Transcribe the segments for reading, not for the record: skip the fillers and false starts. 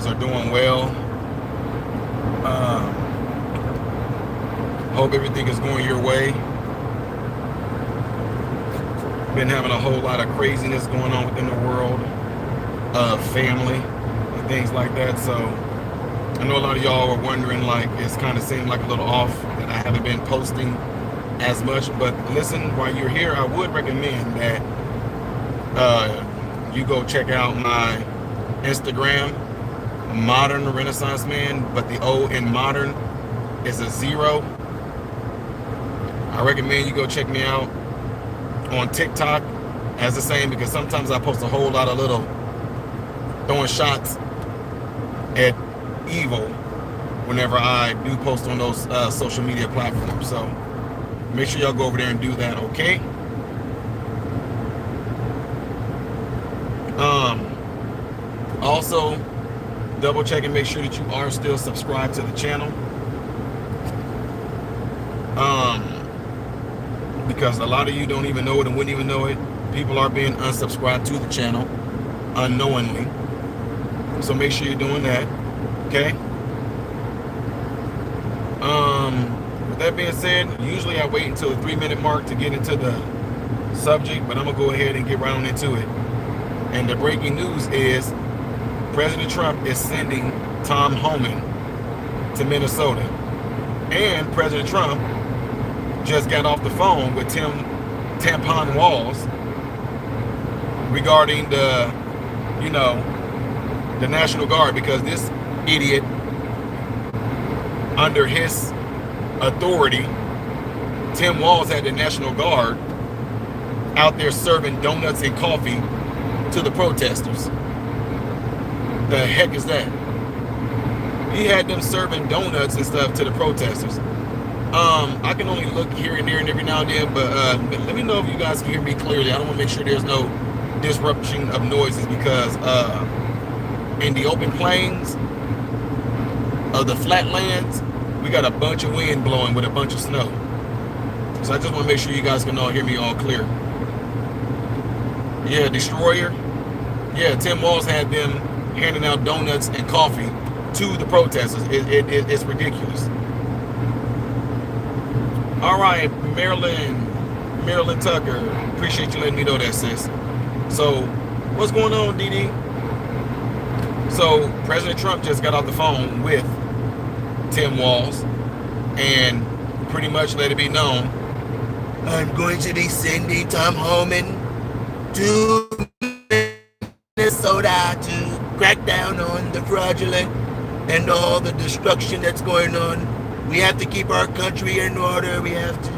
are doing well. Hope everything is going your way. Been having a whole lot of craziness going on within the world of family and things like that. So I know a lot of y'all are wondering, like, it's kind of seemed like a little off that I haven't been posting as much. But listen, while you're here, I would recommend that you go check out my Instagram, Modern Renaissance Man, but the O in modern is a 0. I recommend you go check me out on TikTok as the same, because sometimes I post a whole lot of little throwing shots at evil whenever I do post on those social media platforms. So make sure y'all go over there and do that, okay? Also, double check and make sure that you are still subscribed to the channel. Because a lot of you don't even know it and wouldn't even know it. People are being unsubscribed to the channel unknowingly. So make sure you're doing that, okay? With that being said, usually I wait until the 3-minute mark to get into the subject, but I'm gonna go ahead and get right on into it. And the breaking news is President Trump is sending Tom Holman to Minnesota. And President Trump just got off the phone with Tampon Walls regarding the, the National Guard, because this idiot, under his authority, Tim Walz had the National Guard out there serving donuts and coffee to the protesters. The heck is that? He had them serving donuts and stuff to the protesters. I can only look here and there and every now and then, but let me know if you guys can hear me clearly. I don't want to make sure there's no disruption of noises, because in the open plains of the flatlands, we got a bunch of wind blowing with a bunch of snow. So I just want to make sure you guys can all hear me all clear. Yeah, Destroyer. Yeah, Tim Walz had them handing out donuts and coffee to the protesters. It's ridiculous. All right, Marilyn Tucker, appreciate you letting me know that, sis. So, what's going on, DD? So, President Trump just got off the phone with Tim Walz and pretty much let it be known, I'm going to be sending Tom Holman to Minnesota to crack down on the fraudulent and all the destruction that's going on. We have to keep our country in order. We have to.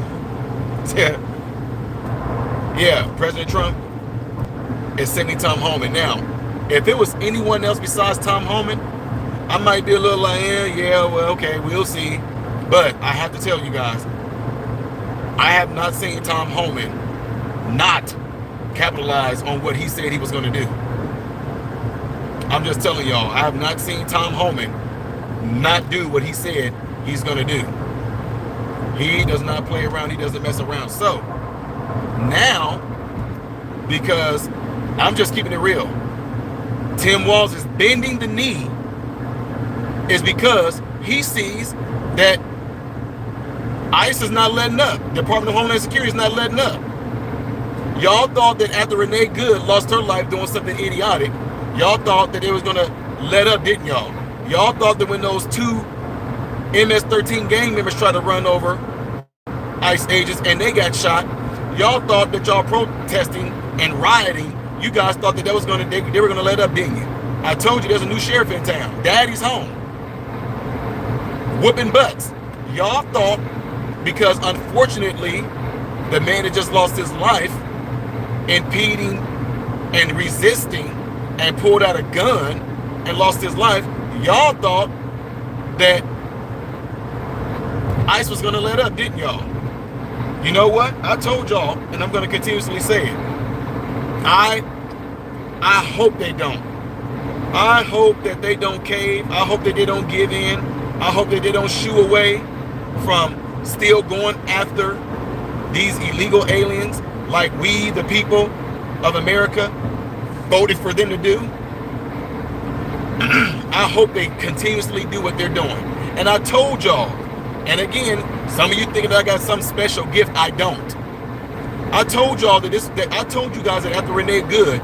Yeah, President Trump is sending Tom Holman. Now, if it was anyone else besides Tom Holman, I might be a little like, yeah, well, okay, we'll see. But I have to tell you guys, I have not seen Tom Holman not capitalize on what he said he was going to do. I'm just telling y'all, I have not seen Tom Holman not do what he said he's going to do. He does not play around. He doesn't mess around. So now, because I'm just keeping it real, Tim Walz is bending the knee is because he sees that ICE is not letting up. Department of Homeland Security is not letting up. Y'all thought that after Renee Good lost her life doing something idiotic, y'all thought that it was going to let up, didn't y'all? Y'all thought that when those 2 MS-13 gang members tried to run over ICE agents and they got shot, y'all thought that y'all protesting and rioting, you guys thought that they were gonna let up, didn't you? I told you there's a new sheriff in town. Daddy's home. Whooping butts. Y'all thought, because unfortunately the man that just lost his life impeding and resisting and pulled out a gun and lost his life, y'all thought that ICE was going to let up, didn't y'all? You know what? I told y'all, and I'm going to continuously say it. I hope they don't. I hope that they don't cave. I hope that they don't give in. I hope that they don't shoo away from still going after these illegal aliens like we, the people of America, voted for them to do. I hope they continuously do what they're doing. And I told y'all, and again, some of you thinking that I got some special gift. I don't. I told y'all that I told you guys that after Renee Good,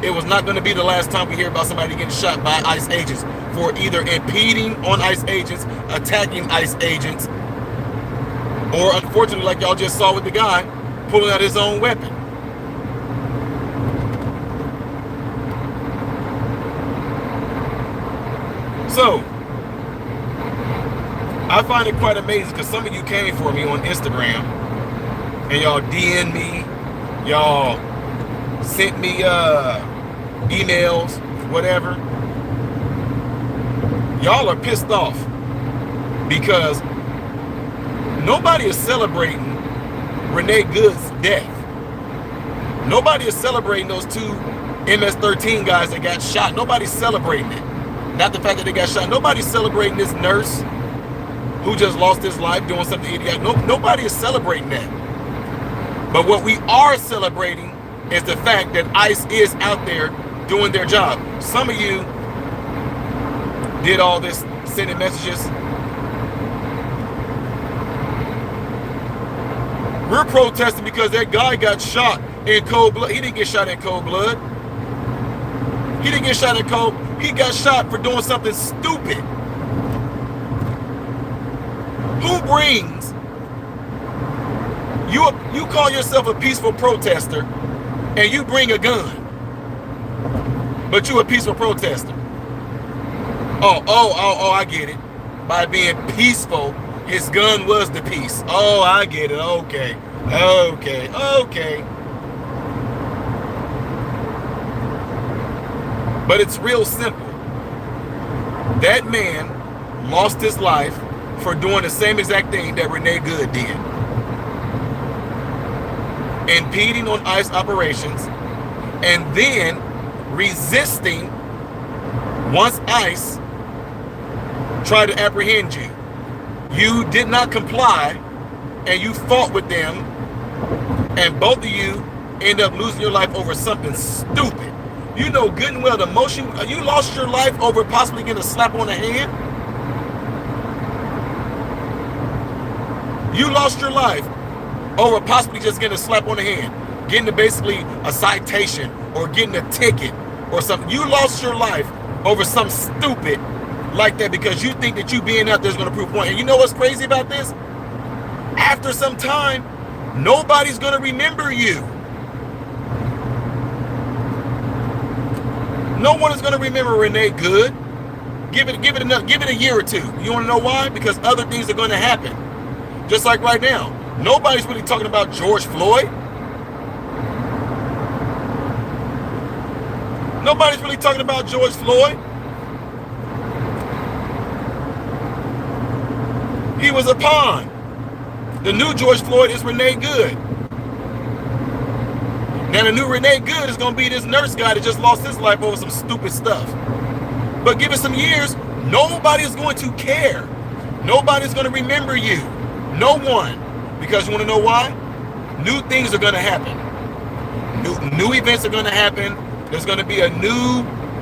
it was not going to be the last time we hear about somebody getting shot by ICE agents for either impeding on ICE agents, attacking ICE agents, or unfortunately, like y'all just saw with the guy, pulling out his own weapon. So, I find it quite amazing because some of you came for me on Instagram and y'all DM'd me, y'all sent me emails, whatever. Y'all are pissed off because nobody is celebrating Renee Good's death. Nobody is celebrating those two MS-13 guys that got shot. Nobody's celebrating it. Not the fact that they got shot. Nobody's celebrating this nurse who just lost his life doing something idiotic. Nobody is celebrating that. But what we are celebrating is the fact that ICE is out there doing their job. Some of you did all this sending messages. We're protesting because that guy got shot in cold blood. He didn't get shot in cold blood. He didn't get shot in cold. He got shot for doing something stupid. Who brings you call yourself a peaceful protester and you bring a gun, but you a peaceful protester? Oh, I get it. By being peaceful, his gun was the peace. Oh, I get it. Okay. But it's real simple. That man lost his life for doing the same exact thing that Renee Good did. Impeding on ICE operations and then resisting once ICE tried to apprehend you. You did not comply and you fought with them, and both of you end up losing your life over something stupid. You know good and well the most you lost your life over possibly getting a slap on the hand. You lost your life over possibly just getting a slap on the hand, getting basically a citation or getting a ticket or something. You lost your life over something stupid like that because you think that you being out there is going to prove a point. And you know what's crazy about this? After some time, nobody's going to remember you. No one is going to remember Renee Good. Give it a year or two. You want to know why? Because other things are going to happen. Just like right now, nobody's really talking about George Floyd. Nobody's really talking about George Floyd. He was a pawn. The new George Floyd is Renee Good. Now the new Renee Good is going to be this nurse guy that just lost his life over some stupid stuff. But give it some years, nobody is going to care. Nobody's going to remember you. No one. Because you want to know why? New things are going to happen. New events are going to happen. There's going to be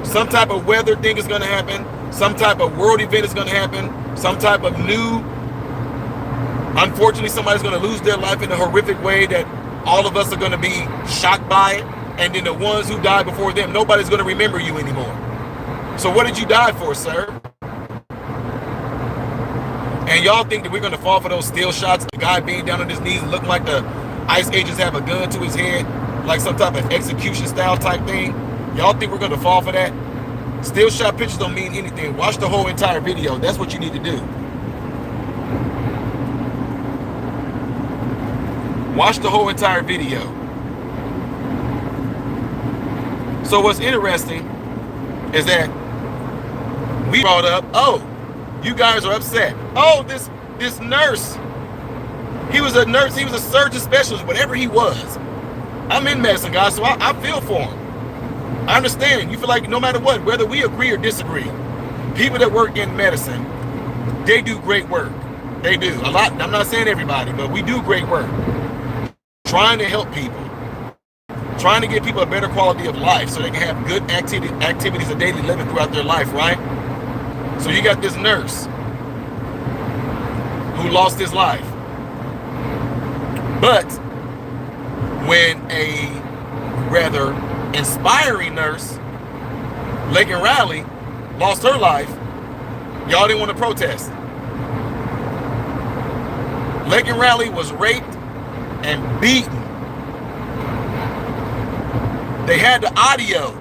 some type of weather thing is going to happen. Some type of world event is going to happen. Some type of unfortunately, somebody's going to lose their life in a horrific way that all of us are going to be shocked by it. And then the ones who died before them, nobody's going to remember you anymore. So what did you die for, sir? And y'all think that we're going to fall for those still shots? The guy being down on his knees looking like the ICE agents have a gun to his head, like some type of execution style type thing? Y'all think we're going to fall for that? Still shot pictures don't mean anything. Watch the whole entire video. That's what you need to do. Watch the whole entire video. So what's interesting is that we brought up, oh, you guys are upset. Oh, this nurse. He was a nurse. He was a surgeon specialist, whatever he was. I'm in medicine, guys, so I feel for him. I understand. You feel like no matter what, whether we agree or disagree, people that work in medicine, they do great work. They do. A lot. I'm not saying everybody, but we do great work. Trying to help people. Trying to give people a better quality of life so they can have good activities of daily living throughout their life, right? So you got this nurse who lost his life. But when a rather inspiring nurse, Laken Riley, lost her life, y'all didn't want to protest. Laken Riley was raped and beaten. They had the audio.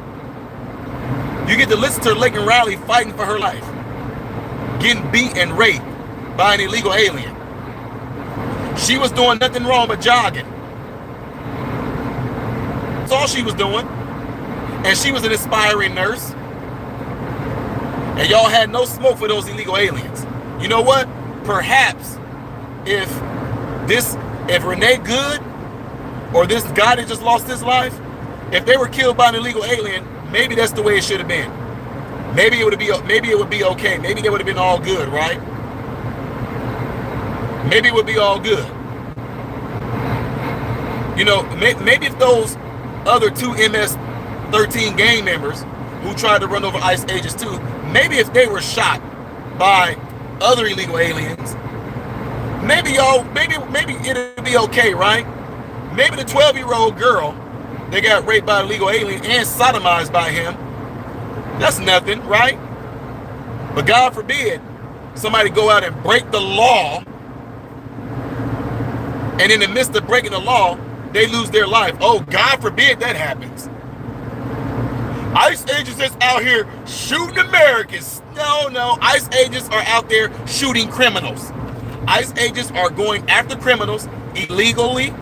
You get to listen to Laken Riley fighting for her life, getting beat and raped by an illegal alien. She was doing nothing wrong but jogging. That's all she was doing. And she was an inspiring nurse. And y'all had no smoke for those illegal aliens. You know what? Perhaps if Renee Good or this guy that just lost his life, if they were killed by an illegal alien, maybe that's the way it should have been. Maybe it would be okay. Maybe they would have been all good, right? Maybe it would be all good. You know, maybe if those other two MS-13 gang members who tried to run over ICE agents too, maybe if they were shot by other illegal aliens, maybe it'd be okay, right? Maybe the 12-year-old girl that got raped by an illegal alien and sodomized by him, that's nothing, right? But God forbid somebody go out and break the law, and in the midst of breaking the law, they lose their life. Oh, God forbid that happens. ICE agents is out here shooting Americans. No, ICE agents are out there shooting criminals. ICE agents are going after criminals illegally.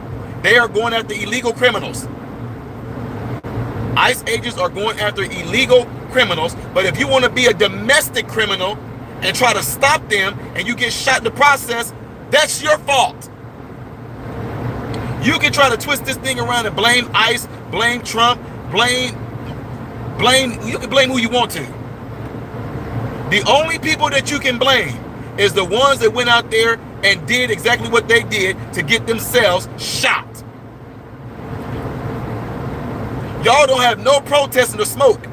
They are going after illegal criminals. ICE agents are going after illegal criminals, but if you want to be a domestic criminal and try to stop them and you get shot in the process, that's your fault. You can try to twist this thing around and blame ICE, blame Trump, you can blame who you want to. The only people that you can blame is the ones that went out there and did exactly what they did to get themselves shot. Y'all don't have no protesting or smoke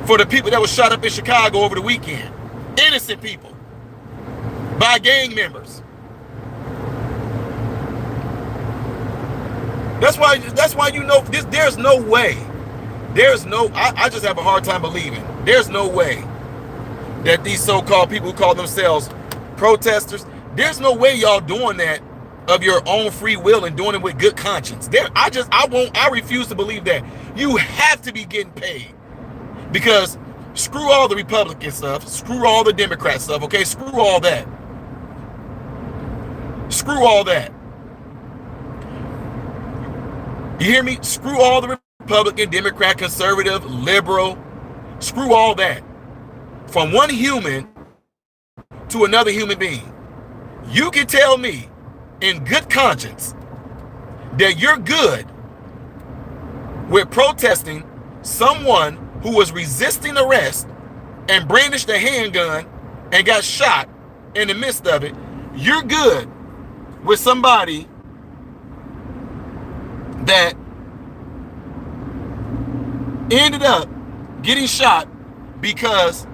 for the people that were shot up in Chicago over the weekend. Innocent people by gang members. That's why you know this. There's no way. I just have a hard time believing. There's no way that these so-called people who call themselves protesters, there's no way y'all doing that of your own free will and doing it with good conscience. I refuse to believe that. You have to be getting paid. Because screw all the Republican stuff, screw all the Democrat stuff, okay? Screw all that. Screw all that. You hear me? Screw all the Republican, Democrat, conservative, liberal. Screw all that. From one human to another human being. You can tell me in good conscience that you're good with protesting someone who was resisting arrest and brandished a handgun and got shot in the midst of it. You're good with somebody that ended up getting shot because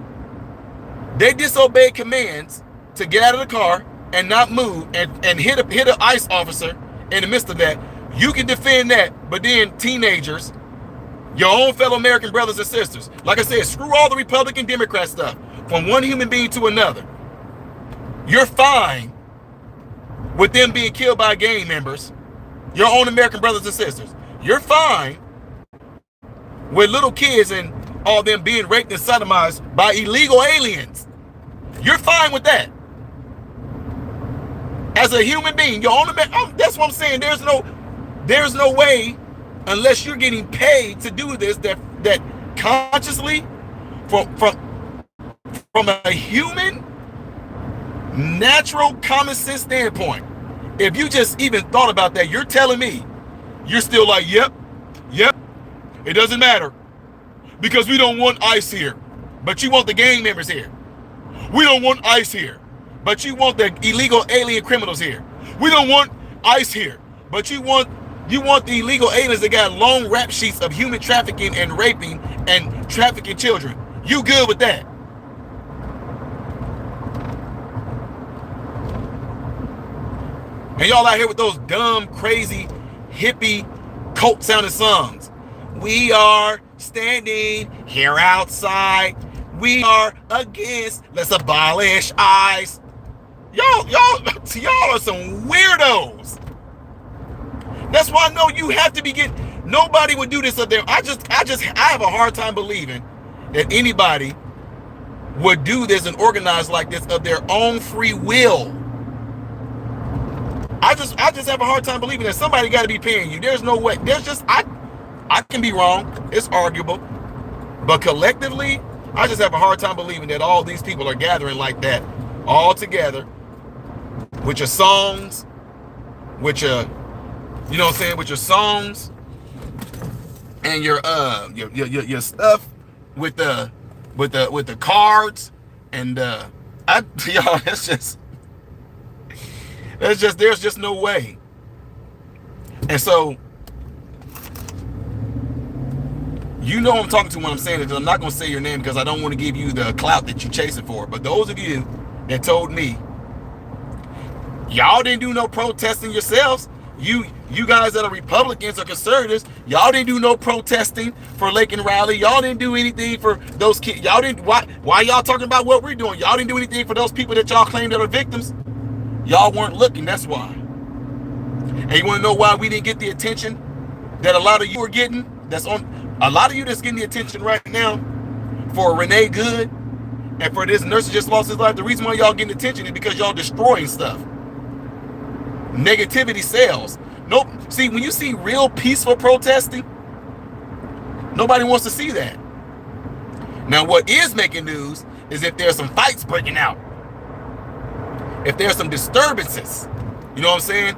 they disobeyed commands to get out of the car and not move and hit an ICE officer in the midst of that. You can defend that, but then teenagers, your own fellow American brothers and sisters, like I said, screw all the Republican, Democrat stuff from one human being to another. You're fine with them being killed by gang members, your own American brothers and sisters. You're fine with little kids and all them being raped and sodomized by illegal aliens. You're fine with that. As a human being, your own that's what I'm saying. There's no way, unless you're getting paid to do this, that consciously from a human, natural, common sense standpoint, if you just even thought about that, you're telling me you're still like, yep, it doesn't matter because we don't want ICE here, but you want the gang members here. We don't want ICE here, but you want the illegal alien criminals here. We don't want ICE here, but you want the illegal aliens that got long rap sheets of human trafficking and raping and trafficking children. You good with that? And y'all out here with those dumb, crazy, hippie, cult-sounding songs. We are standing here outside. We are against, let's abolish ICE. Y'all are some weirdos. That's why I know you have to be getting, nobody would do this up there. I have a hard time believing that anybody would do this and organize like this of their own free will. I just have a hard time believing that somebody got to be paying you. There's no way. There's just, I can be wrong. It's arguable. But collectively, I just have a hard time believing that all these people are gathering like that all together with your songs, with your, you know what I'm saying, with your songs and your stuff with the cards and y'all, there's just no way. And so, you know I'm talking to when I'm saying it. I'm not going to say your name because I don't want to give you the clout that you're chasing for. But those of you that told me, y'all didn't do no protesting yourselves. You guys that are Republicans or conservatives, y'all didn't do no protesting for Lake and Raleigh. Y'all didn't do anything for those kids. Y'all didn't. Why y'all talking about what we're doing? Y'all didn't do anything for those people that y'all claim that are victims. Y'all weren't looking, that's why. And you want to know why we didn't get the attention that a lot of you are getting? That's on a lot of you that's getting the attention right now for Renee Good and for this nurse that just lost his life. The reason why y'all getting attention is because y'all destroying stuff. Negativity sells. Nope. See, when you see real peaceful protesting, nobody wants to see that. Now, what is making news is if there's some fights breaking out. If there's some disturbances, you know what I'm saying?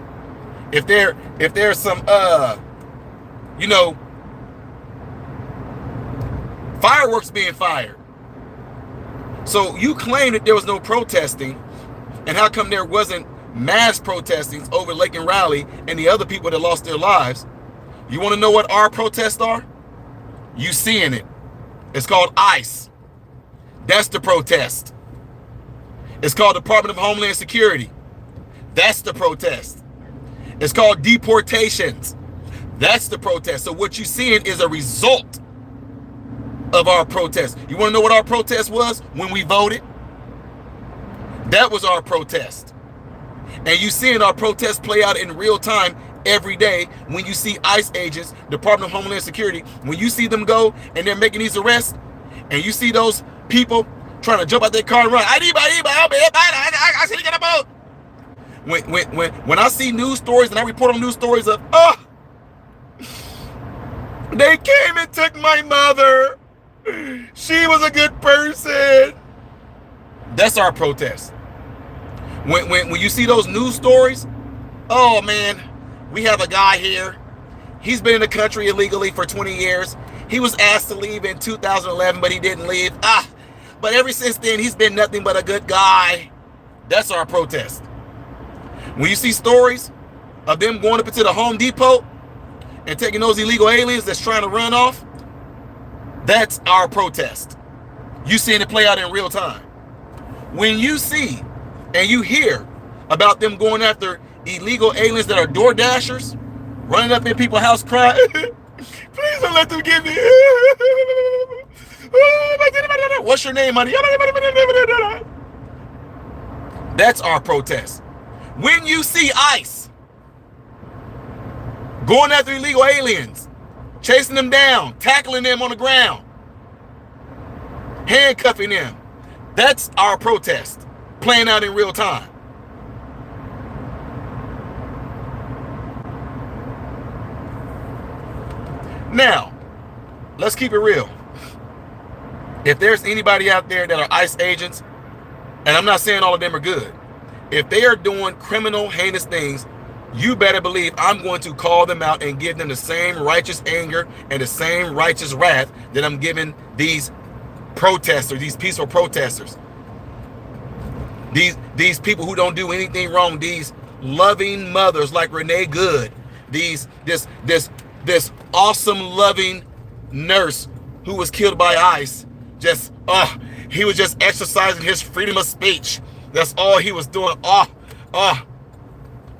If there's some fireworks being fired. So you claim that there was no protesting, and how come there wasn't mass protesting over Lake and Raleigh and the other people that lost their lives? You want to know what our protests are? You seeing it. It's called ICE. That's the protest. It's called Department of Homeland Security. That's the protest. It's called deportations. That's the protest. So what you're seeing is a result of our protest. You want to know what our protest was when we voted? That was our protest. And you seeing our protest play out in real time every day when you see ICE agents, Department of Homeland Security, when you see them go and they're making these arrests, and you see those people trying to jump out their car and run. I see get a boat. When I see news stories and I report on news stories of, they came and took my mother. She was a good person. That's our protest. When you see those news stories, oh man, we have a guy here. He's been in the country illegally for 20 years. He was asked to leave in 2011, but he didn't leave. But ever since then, he's been nothing but a good guy. That's our protest. When you see stories of them going up into the Home Depot and taking those illegal aliens that's trying to run off, that's our protest. You seeing it play out in real time. When you see and you hear about them going after illegal aliens that are door dashers, running up in people's house crying, please don't let them get me. What's your name, honey? That's our protest. When you see ICE going after illegal aliens, chasing them down, tackling them on the ground, handcuffing them, that's our protest playing out in real time. Now, let's keep it real. If there's anybody out there that are ICE agents, and I'm not saying all of them are good, if they are doing criminal, heinous things, you better believe I'm going to call them out and give them the same righteous anger and the same righteous wrath that I'm giving these protesters, these peaceful protesters, these people who don't do anything wrong, these loving mothers like Renee Good, this awesome loving nurse who was killed by ICE. He was just exercising his freedom of speech. That's all he was doing.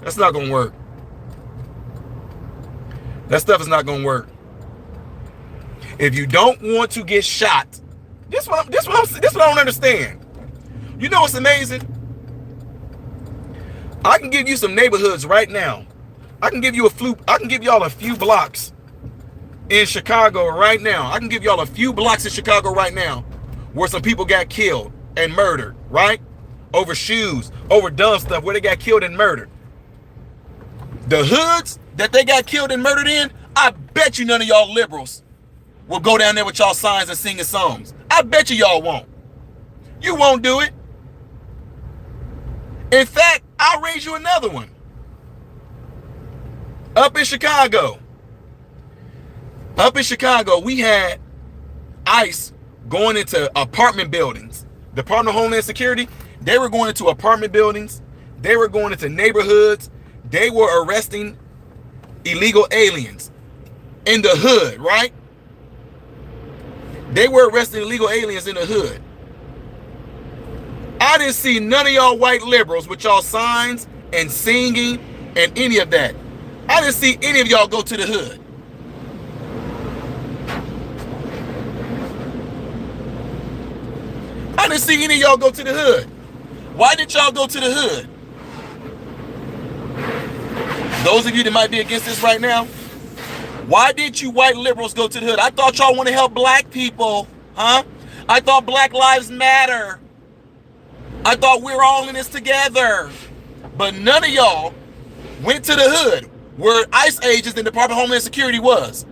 That's not gonna work. That stuff is not gonna work. If you don't want to get shot, this what I don't understand. You know what's amazing? I can give you some neighborhoods right now. I can give y'all a few blocks in Chicago right now. I can give y'all a few blocks in Chicago right now where some people got killed and murdered, right? Over shoes, over dumb stuff, where they got killed and murdered. The hoods that they got killed and murdered in, I bet you none of y'all liberals will go down there with y'all signs and singing songs. I bet you y'all won't. You won't do it. In fact, I'll raise you another one. Up in Chicago, we had ICE going into apartment buildings. Department of Homeland Security, they were going into apartment buildings. They were going into neighborhoods. They were arresting illegal aliens in the hood, right? They were arresting illegal aliens in the hood. I didn't see none of y'all white liberals with y'all signs and singing and any of that. I didn't see any of y'all go to the hood. I didn't see any of y'all go to the hood. Why did y'all go to the hood? Those of you that might be against this right now, why did you white liberals go to the hood? I thought y'all want to help black people, huh? I thought Black Lives Matter. I thought we were all in this together. But none of y'all went to the hood where ICE agents and Department of Homeland Security was.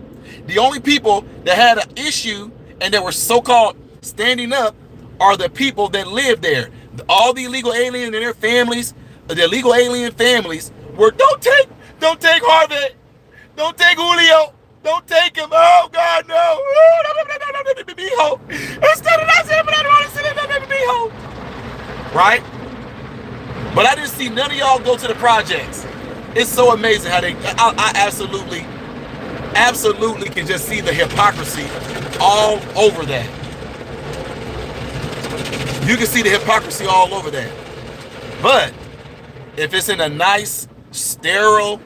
The only people that had an issue and that were so-called standing up are the people that live there. All the illegal aliens and their families, the illegal alien families were, don't take Harvey, don't take Julio, don't take him, oh God, no. Instead of that, I don't want to sit in that baby home. Right? But I didn't see none of y'all go to the projects. It's so amazing how I absolutely can just see the hypocrisy all over that. You can see the hypocrisy all over that. But if it's in a nice, sterile,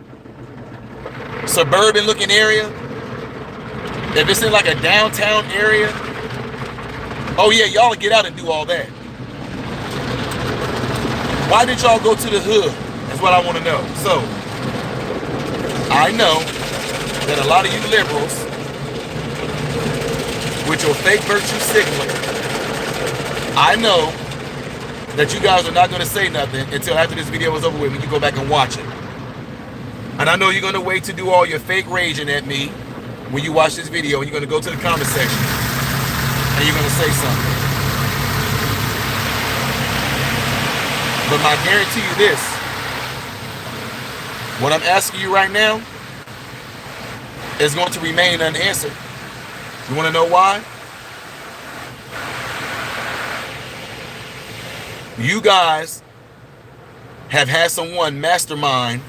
suburban looking area, if it's in like a downtown area, oh yeah, y'all will get out and do all that. Why did y'all go to the hood? That's what I want to know. So, I know that a lot of you liberals, with your fake virtue signaling, I know that you guys are not going to say nothing until after this video is over with when you go back and watch it. And I know you're going to wait to do all your fake raging at me when you watch this video, and you're going to go to the comment section and you're going to say something. But I guarantee you this, what I'm asking you right now is going to remain unanswered. You want to know why? You guys have had someone mastermind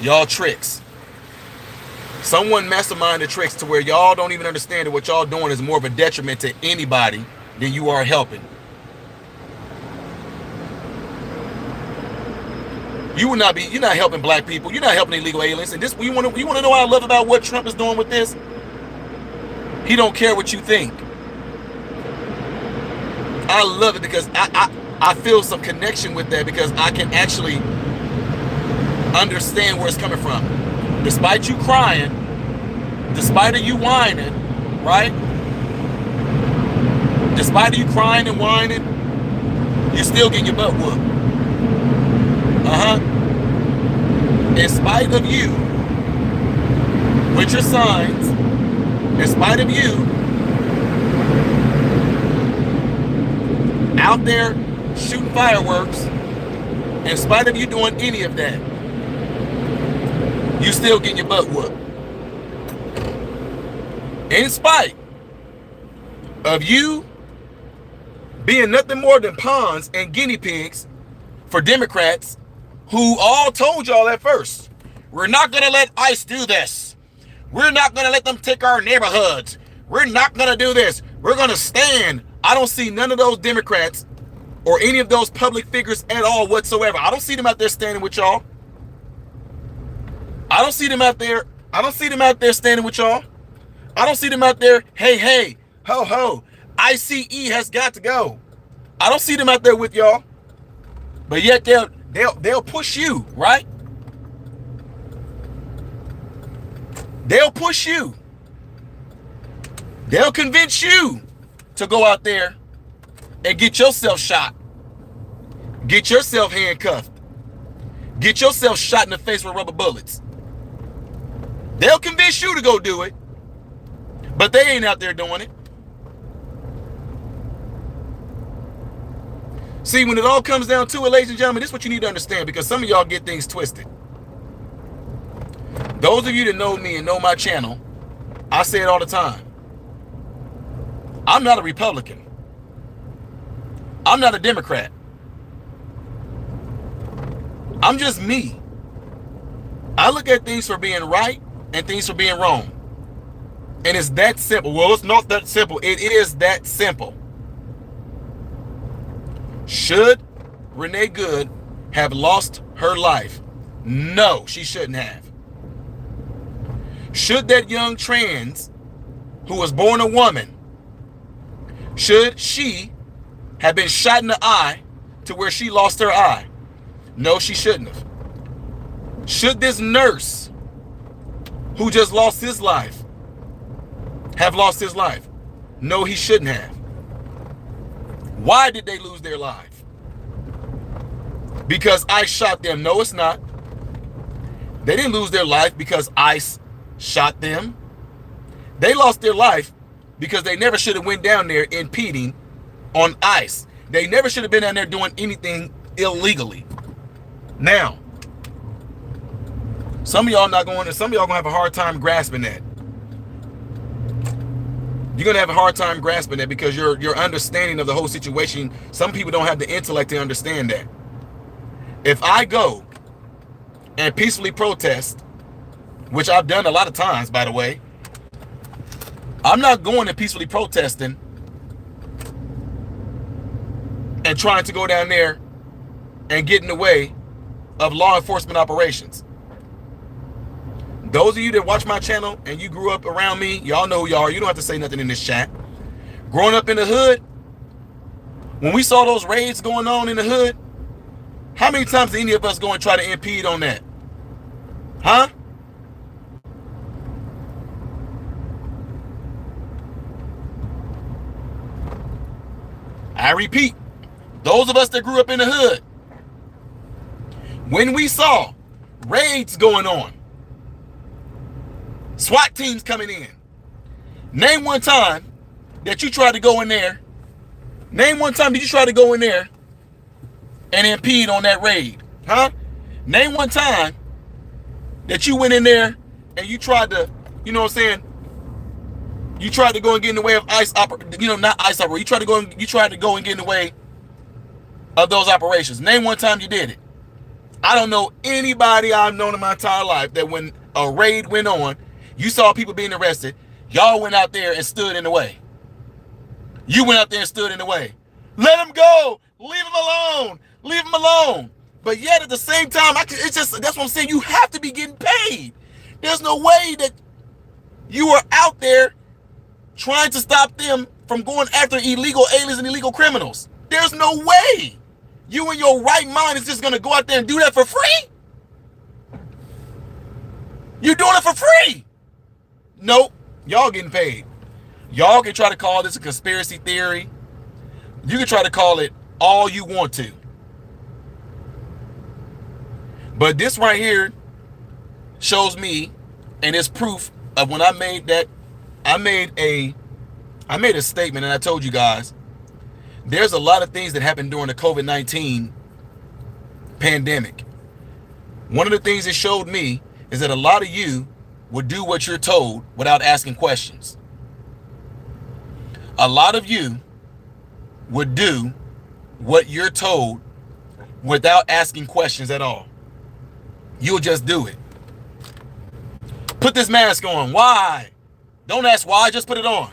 y'all tricks. Someone mastermind the tricks to where y'all don't even understand that what y'all doing is more of a detriment to anybody than you are helping. You're not helping black people. You're not helping illegal aliens. And this, you want to know what I love about what Trump is doing with this? He don't care what you think. I love it because I feel some connection with that, because I can actually understand where it's coming from. Despite you crying, despite you whining, right? Despite you crying and whining, you're still getting your butt whooped. In spite of you, with your signs, in spite of you, out there shooting fireworks, in spite of you doing any of that, you still getting your butt whooped. In spite of you being nothing more than pawns and guinea pigs for Democrats who all told y'all at first, we're not going to let ICE do this. We're not going to let them take our neighborhoods. We're not going to do this. We're going to stand. I don't see none of those Democrats or any of those public figures at all whatsoever. I don't see them out there standing with y'all. I don't see them out there. I don't see them out there standing with y'all. I don't see them out there, hey, ho, ho, ICE has got to go. I don't see them out there with y'all. But yet they'll push you, right? They'll push you. They'll convince you to go out there and get yourself shot. Get yourself handcuffed. Get yourself shot in the face with rubber bullets. They'll convince you to go do it, but they ain't out there doing it. See, when it all comes down to it, ladies and gentlemen, this is what you need to understand, because some of y'all get things twisted. Those of you that know me and know my channel, I say it all the time. I'm not a Republican. I'm not a Democrat. I'm just me. I look at things for being right and things for being wrong. And it's that simple. Well, it's not that simple. It is that simple. Should Renee Good have lost her life? No, she shouldn't have. Should that young trans who was born a woman, should she have been shot in the eye to where she lost her eye? No, she shouldn't have. Should this nurse who just lost his life have lost his life? No, he shouldn't have. Why did they lose their life? Because ICE shot them. No, it's not. They didn't lose their life because ICE shot them. They lost their life because they never should have went down there impeding on ICE. They never should have been down there doing anything illegally. Now, some of y'all not going, and some of y'all gonna have a hard time grasping that. You're gonna have a hard time grasping that because your understanding of the whole situation, some people don't have the intellect to understand that. If I go and peacefully protest, which I've done a lot of times, by the way, I'm not going and peacefully protesting and trying to go down there and get in the way of law enforcement operations. Those of you that watch my channel and you grew up around me, y'all know who y'all are. You don't have to say nothing in this chat. Growing up in the hood, when we saw those raids going on in the hood, how many times did any of us go and try to impede on that? Huh? I repeat, those of us that grew up in the hood, when we saw raids going on, SWAT teams coming in, name one time that you tried to go in there. Name one time that you tried to go in there and impede on that raid. Huh? Name one time that you went in there and you tried to, you know what I'm saying? You tried to go and get in the way of ICE not ICE operation. You tried to go and get in the way of those operations. Name one time you did it. I don't know anybody I've known in my entire life that when a raid went on, you saw people being arrested, y'all went out there and stood in the way. You went out there and stood in the way. Let him go. Leave him alone. Leave him alone. But yet at the same time, that's what I'm saying. You have to be getting paid. There's no way that you are out there trying to stop them from going after illegal aliens and illegal criminals. There's no way you in your right mind is just going to go out there and do that for free. You're doing it for free. Nope. Y'all getting paid. Y'all can try to call this a conspiracy theory. You can try to call it all you want to. But this right here shows me, and it's proof of when I made that, I made a statement, and I told you guys, there's a lot of things that happened during the COVID-19 pandemic. One of the things it showed me is that a lot of you would do what you're told without asking questions. A lot of you would do what you're told without asking questions at all. You'll just do it. Put this mask on. Why? Don't ask why, just put it on.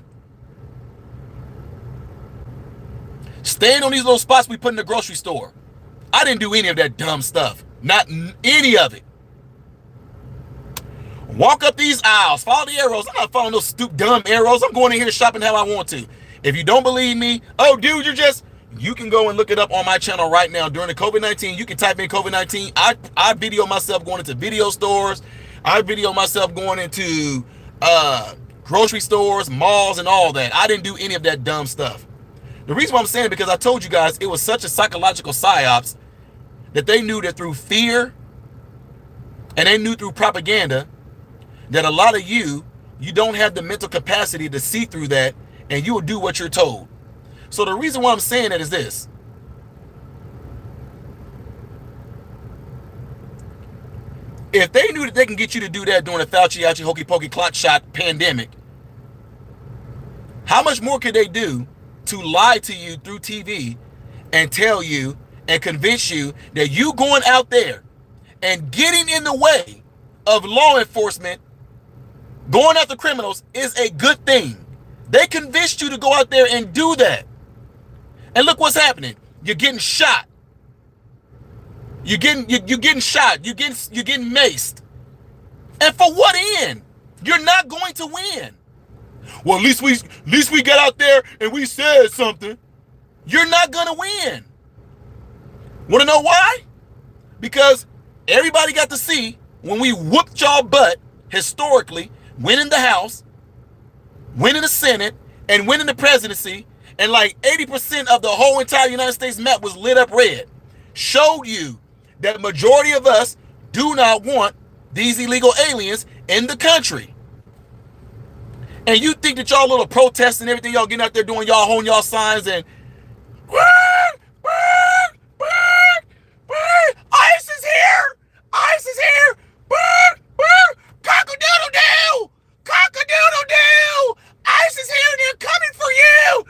Stand on these little spots we put in the grocery store. I didn't do any of that dumb stuff. Not any of it. Walk up these aisles, follow the arrows. I'm not following those stupid, dumb arrows. I'm going in here shopping how I want to. If you don't believe me, oh, dude, you can go and look it up on my channel right now. During the COVID-19, you can type in COVID-19. I video myself going into video stores. I video myself going into grocery stores, malls, and all that. I didn't do any of that dumb stuff. The reason why I'm saying it, because I told you guys it was such a psychological psyops that they knew that through fear and they knew through propaganda that a lot of you don't have the mental capacity to see through that, and you will do what you're told. So the reason why I'm saying that is this. If they knew that they can get you to do that during a Fauci hokey pokey clot shot pandemic, how much more could they do to lie to you through TV and tell you and convince you that you going out there and getting in the way of law enforcement, going after criminals, is a good thing? They convinced you to go out there and do that. And look what's happening. You're getting shot. You're getting shot. You're getting maced. And for what end? You're not going to win. Well, at least we got out there and we said something. You're not gonna win. Want to know why? Because everybody got to see when we whooped y'all butt historically, winning the House, winning the Senate, and winning the presidency, and like 80% of the whole entire United States map was lit up red. Showed you that majority of us do not want these illegal aliens in the country. And you think that y'all little protests and everything y'all getting out there doing, y'all holding y'all signs and ICE is here! ICE is here! Cock-a-doodle-doo! Cock-a-doodle-doo! ICE is here and they're coming for you!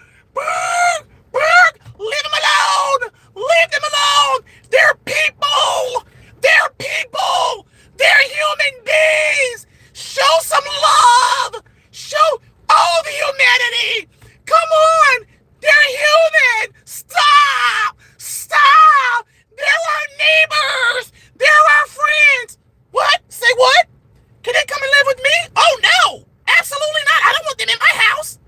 Leave them alone! Leave them alone! They're people! They're people! They're human beings! Show some love! Show all the humanity! Come on! They're human! Stop! Stop! They're our neighbors! They're our friends! What? Say what? Can they come and live with me? Oh no! Absolutely not! I don't want them in my house!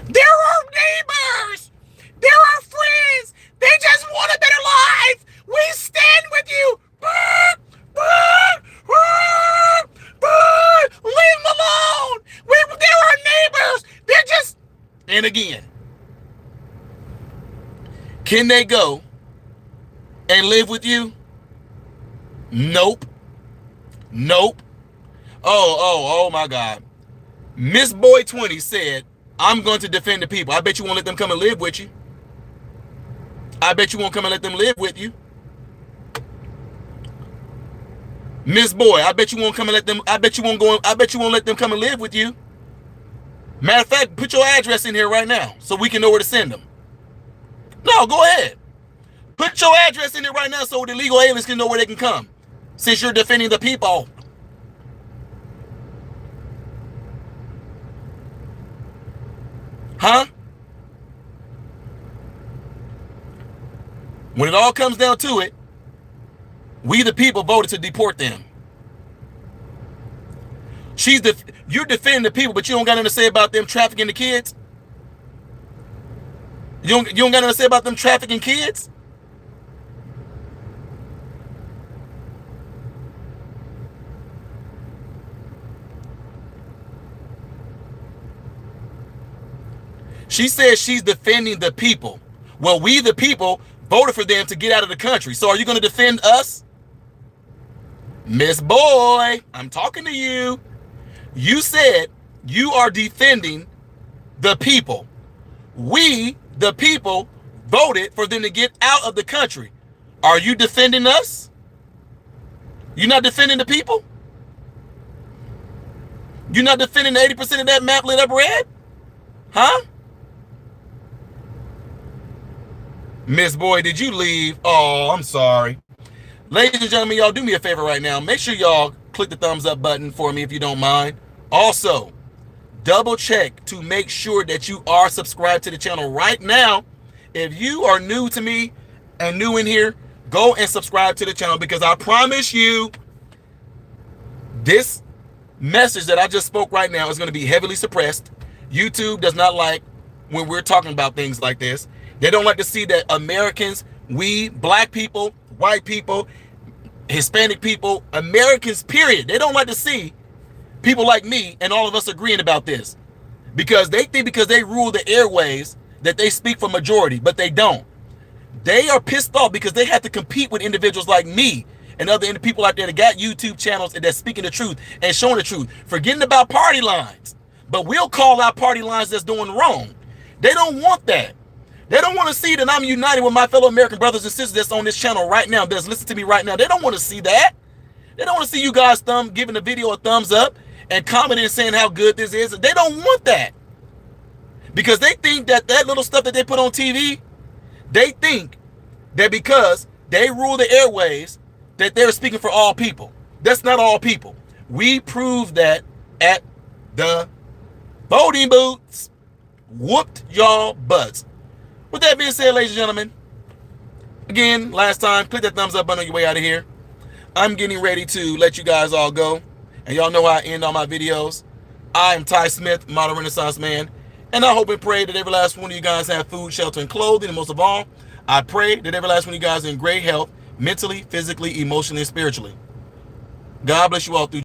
They're our neighbors! They're our friends! They just want a better life! We stand with you! Leave them alone! They're our neighbors! They're just... And again, can they go and live with you? Nope. Nope. Oh my God. Miss Boy 20 said, I'm going to defend the people. I bet you won't let them come and live with you. I bet you won't come and let them live with you. Miss Boy, I bet you won't come and let them, I bet you won't let them come and live with you. Matter of fact, put your address in here right now so we can know where to send them. No, go ahead. Put your address in there right now so the illegal aliens can know where they can come. Since you're defending the people. Huh? When it all comes down to it, we the people voted to deport them. You're defending the people, but you don't got nothing to say about them trafficking the kids? You don't got nothing to say about them trafficking kids? She says she's defending the people. Well, we the people voted for them to get out of the country. So are you going to defend us? Miss Boy, I'm talking to you. You said you are defending the people. We, the people, voted for them to get out of the country. Are you defending us? You're not defending the people? You're not defending the 80% of that map lit up red? Huh? Miss Boy, did you leave? Oh, I'm sorry. Ladies and gentlemen, y'all do me a favor right now. Make sure y'all click the thumbs up button for me if you don't mind. Also, double check to make sure that you are subscribed to the channel right now. If you are new to me and new in here, go and subscribe to the channel, because I promise you this message that I just spoke right now is going to be heavily suppressed. YouTube does not like when we're talking about things like this. They don't like to see that Americans, we, black people, white people, Hispanic people, Americans, period, they don't like to see people like me and all of us agreeing about this, because they think because they rule the airways that they speak for majority, but they don't. They are pissed off because they have to compete with individuals like me and other people out there that got YouTube channels and that's speaking the truth and showing the truth, forgetting about party lines. But we'll call out party lines that's doing wrong. They don't want that. They don't want to see that I'm united with my fellow American brothers and sisters that's on this channel right now, that's listening to me right now. They don't want to see that. They don't want to see you guys giving the video a thumbs up and commenting and saying how good this is. They don't want that, because they think that that little stuff that they put on TV, they think that because they rule the airways that they're speaking for all people. That's not all people. We proved that at the voting booths. Whooped y'all butts. With that being said, ladies and gentlemen, again, last time, click that thumbs up button on your way out of here. I'm getting ready to let you guys all go. And y'all know how I end all my videos. I am Ty Smith, Modern Renaissance Man. And I hope and pray that every last one of you guys have food, shelter, and clothing. And most of all, I pray that every last one of you guys are in great health, mentally, physically, emotionally, and spiritually. God bless you all through